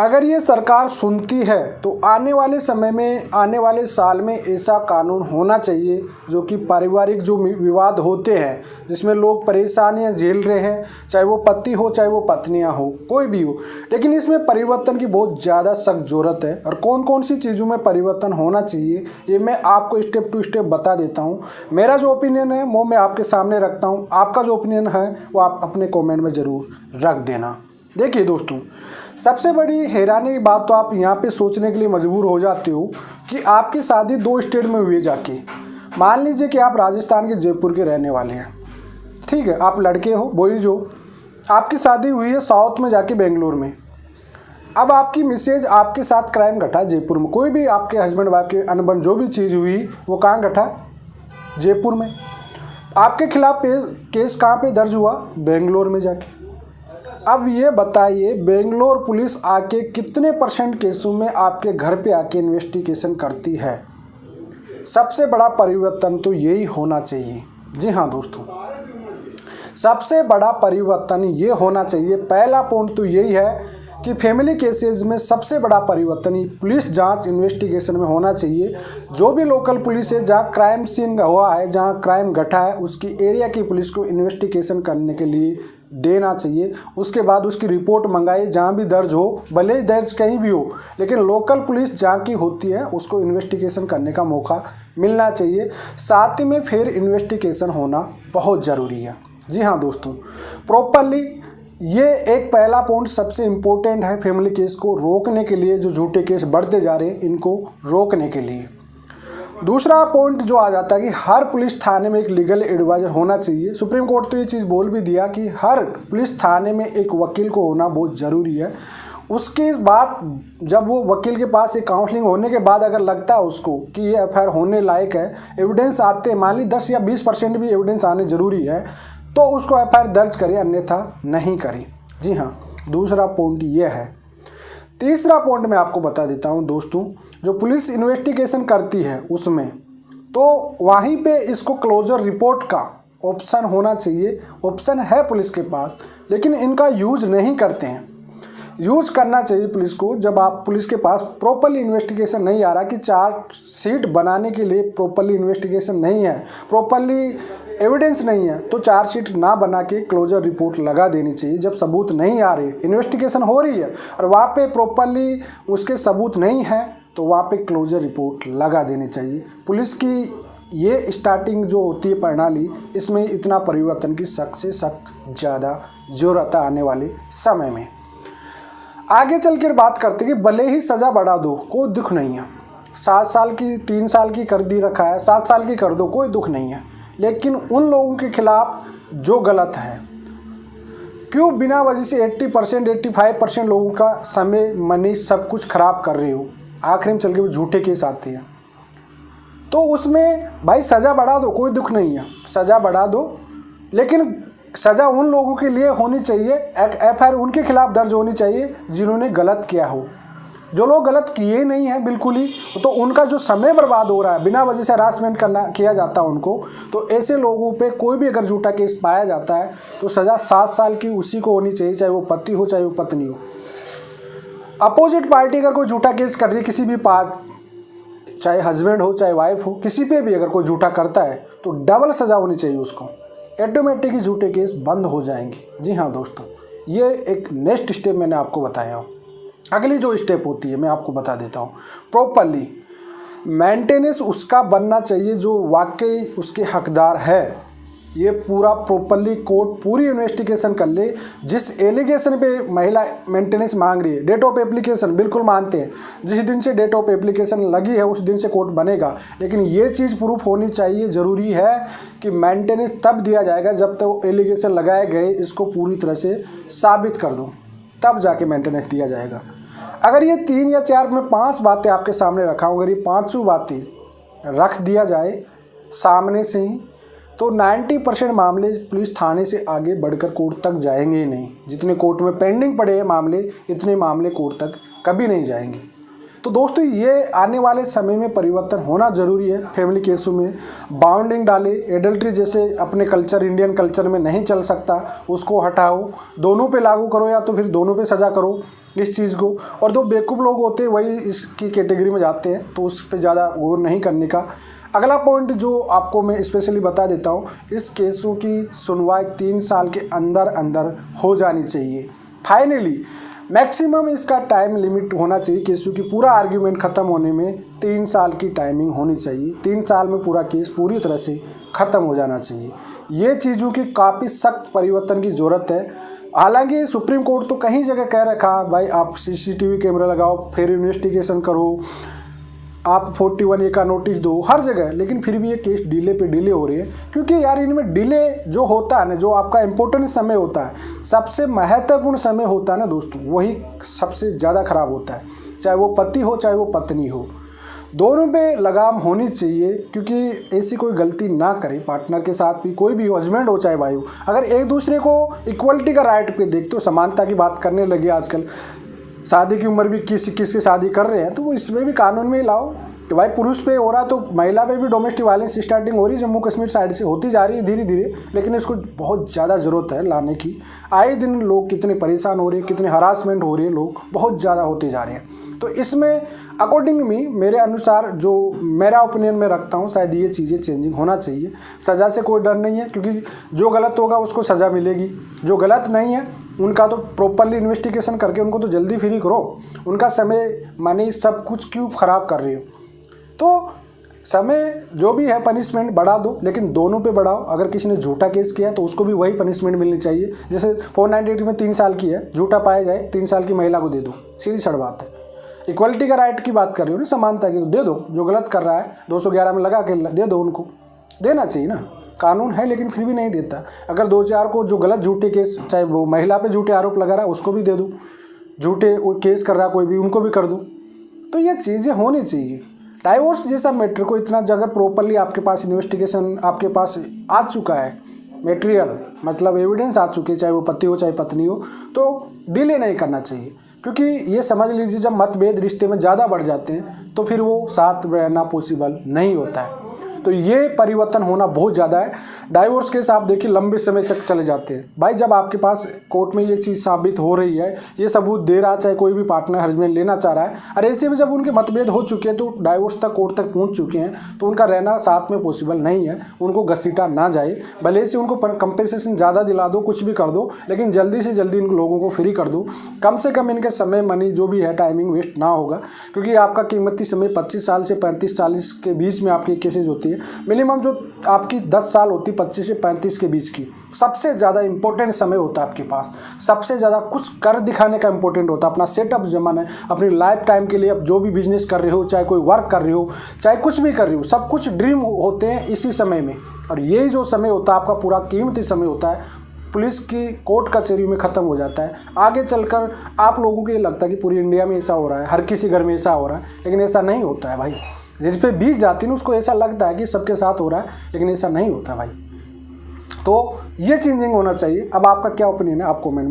अगर ये सरकार सुनती है तो आने वाले समय में, आने वाले साल में ऐसा कानून होना चाहिए जो कि पारिवारिक जो विवाद होते हैं, जिसमें लोग परेशानियां झेल रहे हैं, चाहे वो पति हो चाहे वो पत्नियां हो, कोई भी हो, लेकिन इसमें परिवर्तन की बहुत ज़्यादा सख्त ज़रूरत है। और कौन कौन सी चीज़ों में परिवर्तन होना चाहिए ये मैं आपको स्टेप टू स्टेप बता देता हूँ। मेरा जो ओपिनियन है वो मैं आपके सामने रखता हूँ, आपका जो ओपिनियन है वो आप अपने कॉमेंट में ज़रूर रख देना। देखिए दोस्तों, सबसे बड़ी हैरानी की बात तो आप यहाँ पे सोचने के लिए मजबूर हो जाते हो कि आपकी शादी 2 स्टेट में हुई है जाके। मान लीजिए कि आप राजस्थान के जयपुर के रहने वाले हैं, ठीक है, आप लड़के हो, बॉयज हो, आपकी शादी हुई है साउथ में जाके बेंगलोर में। अब आपकी मिसेज आपके साथ क्राइम घटा जयपुर में, कोई भी आपके हस्बैंड वाइफ के अनबन जो भी चीज़ हुई वो कहाँ घटा, जयपुर में। आपके खिलाफ केस कहाँ पे दर्ज हुआ, बेंगलोर में जाके। अब ये बताइए बेंगलोर पुलिस आके कितने % केसों में आपके घर पे आके इन्वेस्टिगेशन करती है। सबसे बड़ा परिवर्तन तो यही होना चाहिए। जी हाँ दोस्तों, सबसे बड़ा परिवर्तन ये होना चाहिए। पहला पॉइंट तो यही है कि फैमिली केसेस में सबसे बड़ा परिवर्तन ही पुलिस जांच इन्वेस्टिगेशन में होना चाहिए। जो भी लोकल पुलिस है, जहां क्राइम सीन हुआ है, जहां क्राइम घटा है, उसकी एरिया की पुलिस को इन्वेस्टिगेशन करने के लिए देना चाहिए। उसके बाद उसकी रिपोर्ट मंगाई, जहां भी दर्ज हो, भले ही दर्ज कहीं भी हो, लेकिन लोकल पुलिस जहां की होती है उसको इन्वेस्टिगेशन करने का मौका मिलना चाहिए। साथ ही में फिर इन्वेस्टिगेशन होना बहुत ज़रूरी है। जी हाँ दोस्तों, प्रॉपरली ये एक पहला पॉइंट सबसे इम्पोर्टेंट है फैमिली केस को रोकने के लिए, जो झूठे केस बढ़ते जा रहे हैं इनको रोकने के लिए। दूसरा पॉइंट जो आ जाता है कि हर पुलिस थाने में एक लीगल एडवाइज़र होना चाहिए। सुप्रीम कोर्ट तो ये चीज़ बोल भी दिया कि हर पुलिस थाने में एक वकील को होना बहुत ज़रूरी है। उसके बाद जब वो वकील के पास एक काउंसलिंग होने के बाद अगर लगता है उसको कि ये एफआईआर होने लायक है, एविडेंस आते हैं, मान ली 10 या 20% भी एविडेंस आने ज़रूरी है, तो उसको एफआईआर दर्ज करें, अन्यथा नहीं करें। जी हाँ, दूसरा पॉइंट ये है। तीसरा पॉइंट मैं आपको बता देता हूँ दोस्तों, जो पुलिस इन्वेस्टिगेशन करती है उसमें तो वहीं पे इसको क्लोजर रिपोर्ट का ऑप्शन होना चाहिए। ऑप्शन है पुलिस के पास, लेकिन इनका यूज नहीं करते हैं। यूज करना चाहिए पुलिस को। जब आप पुलिस के पास प्रॉपरली इन्वेस्टिगेशन नहीं आ रहा, कि चार्जशीट बनाने के लिए प्रॉपरली इन्वेस्टिगेशन नहीं है, प्रॉपरली एविडेंस नहीं है, तो चार्जशीट ना बना के क्लोजर रिपोर्ट लगा देनी चाहिए। जब सबूत नहीं आ रही, इन्वेस्टिगेशन हो रही है और वहाँ पे प्रॉपरली उसके सबूत नहीं है, तो वहाँ पे क्लोजर रिपोर्ट लगा देनी चाहिए। पुलिस की ये स्टार्टिंग जो होती है प्रणाली, इसमें इतना परिवर्तन की सख्त से सख्त ज़्यादा ज़रूरत है आने वाले समय में। आगे चल कर बात करते कि भले ही सज़ा बढ़ा दो, कोई दुख नहीं है। 7 साल की 3 साल की कर दी रखा है, 7 साल की कर दो, कोई दुख नहीं है। लेकिन उन लोगों के खिलाफ जो गलत है, क्यों बिना वजह से 80% 85% लोगों का समय, मनी, सब कुछ खराब कर रहे हो, आखिर में चल के वो झूठे केस आते हैं। तो उसमें भाई सज़ा बढ़ा दो, कोई दुख नहीं है, सज़ा बढ़ा दो, लेकिन सज़ा उन लोगों के लिए होनी चाहिए, एफआईआर उनके खिलाफ दर्ज होनी चाहिए जिन्होंने गलत किया हो। जो लोग गलत किए नहीं हैं बिल्कुल ही, तो उनका जो समय बर्बाद हो रहा है, बिना वजह से हरासमेंट किया जाता है उनको, तो ऐसे लोगों पे कोई भी अगर झूठा केस पाया जाता है तो सज़ा 7 साल की उसी को होनी चाहिए, चाहे वो पति हो चाहे वो पत्नी हो। अपोजिट पार्टी अगर कोई झूठा केस कर रही है, किसी भी चाहे हस्बैंड हो चाहे वाइफ हो, किसी पे भी अगर कोई झूठा करता है तो डबल सज़ा होनी चाहिए उसको। ऑटोमेटिक ही झूठे केस बंद हो जाएंगे। जी हाँ दोस्तों, ये एक नेक्स्ट स्टेप मैंने आपको बताया हूँ। अगली जो स्टेप होती है मैं आपको बता देता हूँ। प्रॉपरली मेंटेनेंस उसका बनना चाहिए जो वाकई उसके हकदार है। ये पूरा प्रॉपरली कोर्ट पूरी इन्वेस्टिगेशन कर ले। जिस एलिगेशन पे महिला मेंटेनेंस मांग रही है, डेट ऑफ एप्लीकेशन बिल्कुल मानते हैं, जिस दिन से डेट ऑफ एप्लीकेशन लगी है उस दिन से कोर्ट बनेगा, लेकिन ये चीज़ प्रूफ होनी चाहिए। ज़रूरी है कि मेंटेनेंस तब दिया जाएगा जब तक वो एलिगेशन लगाए गए इसको पूरी तरह से साबित कर दो, तब जाके मेंटेनेंस दिया जाएगा। अगर ये 3 या 4 में 5 बातें आपके सामने रखा हूँ, अगर ये 5 बातें रख दिया जाए सामने से ही, तो 90% मामले पुलिस थाने से आगे बढ़कर कोर्ट तक जाएंगे ही नहीं। जितने कोर्ट में पेंडिंग पड़े हैं मामले, इतने मामले कोर्ट तक कभी नहीं जाएंगे। तो दोस्तों, ये आने वाले समय में परिवर्तन होना ज़रूरी है। फैमिली केसों में बाउंडिंग डाले, एडल्ट्री जैसे अपने कल्चर, इंडियन कल्चर में नहीं चल सकता, उसको हटाओ, दोनों पे लागू करो या तो फिर दोनों पे सज़ा करो। इस चीज़ को, और जो बेवकूफ़ लोग होते हैं वही इसकी कैटेगरी में जाते हैं, तो उस पर ज़्यादा गौर नहीं करने का। अगला पॉइंट जो आपको मैं स्पेशली बता देता हूँ, इस केसों की सुनवाई 3 साल के अंदर अंदर हो जानी चाहिए। फाइनली मैक्सिमम इसका टाइम लिमिट होना चाहिए केसों की पूरा आर्ग्यूमेंट ख़त्म होने में 3 साल की टाइमिंग होनी चाहिए। 3 साल में पूरा केस पूरी तरह से ख़त्म हो जाना चाहिए। ये चीज़ों की काफ़ी सख्त परिवर्तन की ज़रूरत है। हालांकि सुप्रीम कोर्ट तो कहीं जगह कह रखा भाई आप CCTV कैमरा लगाओ, फिर इन्वेस्टिगेशन करो, आप 41A का नोटिस दो, हर जगह, लेकिन फिर भी ये केस डिले पे डिले हो रही है। क्योंकि यार इनमें डिले जो होता है ना, जो आपका इम्पोर्टेंट समय होता है, सबसे महत्वपूर्ण समय होता है ना दोस्तों, वही सबसे ज़्यादा ख़राब होता है। चाहे वो पति हो चाहे वो पत्नी हो, दोनों पे लगाम होनी चाहिए। क्योंकि ऐसी कोई गलती ना करे पार्टनर के साथ भी, कोई भी हो, हस्बैंड हो चाहे भाई हो, अगर एक दूसरे को इक्वलिटी का राइट पे देखते हो, समानता की बात करने लगे आजकल, शादी की उम्र भी किसकी शादी कर रहे हैं, तो वो इसमें भी कानून में ही लाओ कि भाई पुरुष पे हो रहा तो महिला पे भी डोमेस्टिक वायलेंस स्टार्टिंग हो रही है, जम्मू कश्मीर साइड से होती जा रही है धीरे धीरे, लेकिन इसको बहुत ज़्यादा ज़रूरत है लाने की। आए दिन लोग कितने परेशान हो रहे हैं, कितने हरासमेंट हो रही है, लोग बहुत ज़्यादा होते जा रहे हैं। तो इसमें अकॉर्डिंग मी, मेरे अनुसार जो मेरा ओपिनियन में रखता हूँ, शायद ये चीज़ें चेंजिंग होना चाहिए। सज़ा से कोई डर नहीं है, क्योंकि जो गलत होगा उसको सज़ा मिलेगी, जो गलत नहीं है उनका तो प्रॉपरली इन्वेस्टिगेशन करके उनको तो जल्दी फ्री करो। उनका समय मनी सब कुछ क्यों ख़राब कर रही हो? तो समय जो भी है पनिशमेंट बढ़ा दो, लेकिन दोनों पे बढ़ाओ। अगर किसी ने झूठा केस किया है तो उसको भी वही पनिशमेंट मिलनी चाहिए। जैसे 498 में 3 साल की है, झूठा पाया जाए 3 साल की महिला को दे दो, सीधी सड़ बात है। इक्वलिटी का राइट की बात कर रही हो ना, समानता की, तो दे दो। जो गलत कर रहा है 211 में लगा के दे दो, उनको देना चाहिए ना। कानून है लेकिन फिर भी नहीं देता। अगर 2-4 को जो गलत झूठे केस, चाहे वो महिला पे झूठे आरोप लगा रहा है उसको भी दे दो, झूठे केस कर रहा है कोई भी उनको भी कर दो। तो ये चीज़ें होनी चाहिए। डाइवोर्स जैसा मैटर को इतना अगर प्रॉपरली आपके पास इन्वेस्टिगेशन आपके पास आ चुका है, मटेरियल मतलब एविडेंस आ चुके, चाहे वो पति हो चाहे पत्नी हो, तो डिले नहीं करना चाहिए। क्योंकि ये समझ लीजिए जब मतभेद रिश्ते में ज़्यादा बढ़ जाते हैं तो फिर वो साथ रहना पॉसिबल नहीं होता है। तो ये परिवर्तन होना बहुत ज़्यादा है। डाइवोर्स केस आप देखिए लंबे समय तक चले जाते हैं। भाई जब आपके पास कोर्ट में ये चीज़ साबित हो रही है, ये सबूत दे रहा, चाहे कोई भी पार्टनर हस्बैंड लेना चाह रहा है, और ऐसे में जब उनके मतभेद हो चुके हैं, तो डाइवोर्स तक कोर्ट तक पहुंच चुके हैं, तो उनका रहना साथ में पॉसिबल नहीं है। उनको घसीटा ना जाए, भले से उनको कंपेंसेशन ज़्यादा दिला दो, कुछ भी कर दो, लेकिन जल्दी से जल्दी इन लोगों को फ्री कर दो। कम से कम इनके समय मनी जो भी है टाइमिंग वेस्ट ना होगा। क्योंकि आपका कीमती समय 25 साल से 35-40 के बीच में आपकी केसेज होती है। मिनिमम जो आपकी 10 साल होती है 25 से 35 के बीच की, सबसे ज़्यादा इंपॉर्टेंट समय होता है आपके पास। सबसे ज़्यादा कुछ कर दिखाने का इंपॉर्टेंट होता है, अपना सेटअप जमाना है अपनी लाइफ टाइम के लिए। अब जो भी बिजनेस कर रहे हो, चाहे कोई वर्क कर रहे हो, चाहे कुछ भी कर रहे हो, सब कुछ ड्रीम होते हैं इसी समय में। और यही जो समय होता है आपका पूरा कीमती समय होता है, पुलिस की कोर्ट कचहरी में ख़त्म हो जाता है। आगे चलकर आप लोगों को ये लगता है कि पूरी इंडिया में ऐसा हो रहा है, हर किसी घर में ऐसा हो रहा है, लेकिन ऐसा नहीं होता है भाई। जिस पे बीत जाती है ना उसको ऐसा लगता है कि सबके साथ हो रहा है, लेकिन ऐसा नहीं होता भाई। तो ये चेंजिंग होना चाहिए। अब आपका क्या ओपिनियन है, आप कमेंट में